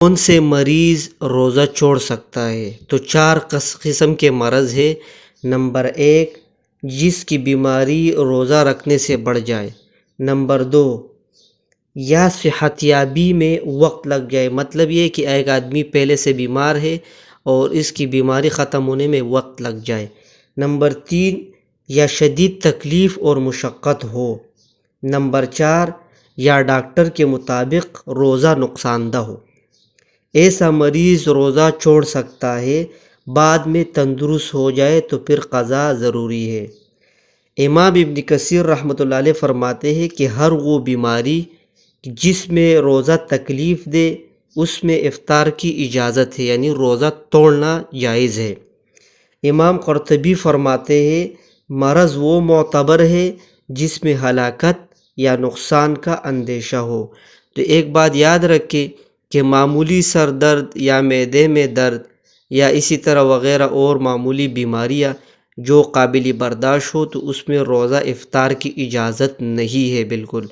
کون سے مریض روزہ چھوڑ سکتا ہے؟ تو 4 قسم کے مرض ہے۔ نمبر 1، جس کی بیماری روزہ رکھنے سے بڑھ جائے۔ نمبر 2، یا صحت یابی میں وقت لگ جائے، مطلب یہ کہ ایک آدمی پہلے سے بیمار ہے اور اس کی بیماری ختم ہونے میں وقت لگ جائے۔ نمبر 3، یا شدید تکلیف اور مشقت ہو۔ نمبر 4، یا ڈاکٹر کے مطابق روزہ نقصان دہ ہو۔ ایسا مریض روزہ چھوڑ سکتا ہے، بعد میں تندرست ہو جائے تو پھر قضا ضروری ہے۔ امام ابن کثیر رحمۃ اللہ علیہ فرماتے ہیں کہ ہر وہ بیماری جس میں روزہ تکلیف دے اس میں افطار کی اجازت ہے، یعنی روزہ توڑنا جائز ہے۔ امام قرطبی فرماتے ہیں مرض وہ معتبر ہے جس میں ہلاکت یا نقصان کا اندیشہ ہو۔ تو ایک بات یاد رکھے کہ معمولی سر درد یا معدے میں درد یا اسی طرح وغیرہ اور معمولی بیماریاں جو قابل برداشت ہو تو اس میں روزہ افطار کی اجازت نہیں ہے بالکل۔